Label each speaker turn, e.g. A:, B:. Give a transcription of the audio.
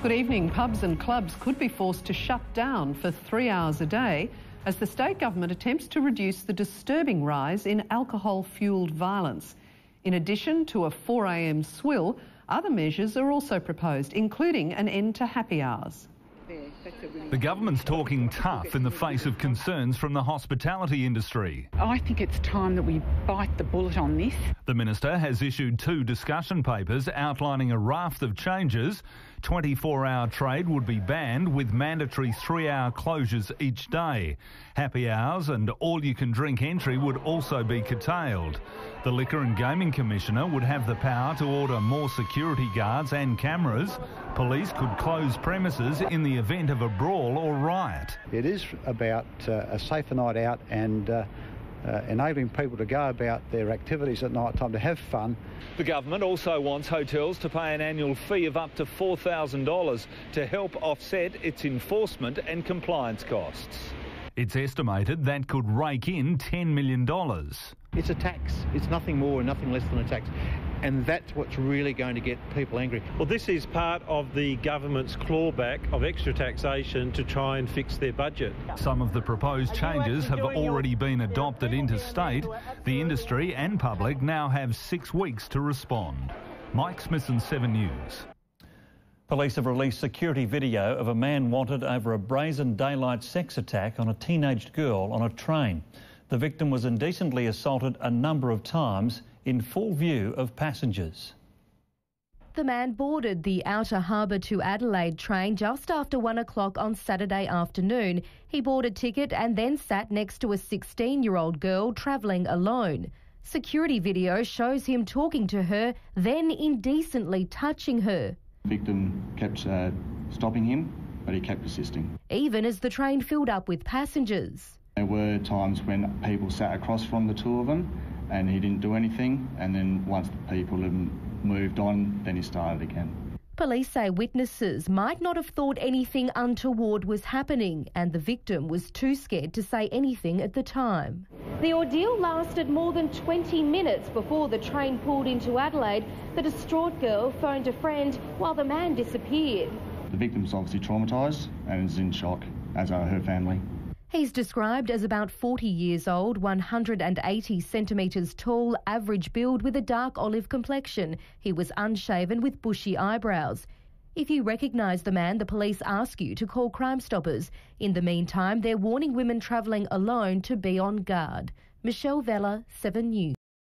A: Good evening. Pubs and clubs could be forced to shut down for 3 hours a day as the state government attempts to reduce the disturbing rise in alcohol-fuelled violence. In addition to a 4 a.m. swill, other measures are also proposed, including an end to happy hours.
B: The government's talking tough in the face of concerns from the hospitality industry.
C: I think it's time that we bite the bullet on this.
B: The minister has issued 2 discussion papers outlining a raft of changes. 24-hour trade would be banned with mandatory 3-hour closures each day. Happy hours and all-you-can-drink entry would also be curtailed. The Liquor and Gaming Commissioner would have the power to order more security guards and cameras. Police could close premises in the event of a brawl or riot.
D: It is about a safer night out and enabling people to go about their activities at night time to have fun.
B: The government also wants hotels to pay an annual fee of up to $4,000 to help offset its enforcement and compliance costs. It's estimated that could rake in $10 million.
E: It's a tax. It's nothing more and nothing less than a tax. And that's what's really going to get people angry.
F: Well, this is part of the government's clawback of extra taxation to try and fix their budget.
B: Some of the proposed changes have already been adopted interstate. The industry and public now have 6 weeks to respond. Mike Smithson, 7 News.
G: Police have released security video of a man wanted over a brazen daylight sex attack on a teenaged girl on a train. The victim was indecently assaulted a number of times in full view of passengers.
H: The man boarded the Outer Harbour to Adelaide train just after 1 o'clock on Saturday afternoon. He bought a ticket and then sat next to a 16-year-old girl travelling alone. Security video shows him talking to her, then indecently touching her.
I: The victim kept stopping him, but he kept persisting.
H: Even as the train filled up with passengers.
I: There were times when people sat across from the two of them and he didn't do anything, and then once the people had moved on, then he started again.
H: Police say witnesses might not have thought anything untoward was happening and the victim was too scared to say anything at the time. The ordeal lasted more than 20 minutes before the train pulled into Adelaide. The distraught girl phoned a friend while the man disappeared.
I: The victim's obviously traumatised and is in shock, as are her family.
H: He's described as about 40 years old, 180 centimetres tall, average build with a dark olive complexion. He was unshaven with bushy eyebrows. If you recognise the man, the police ask you to call Crime Stoppers. In the meantime, they're warning women travelling alone to be on guard. Michelle Vella, 7 News.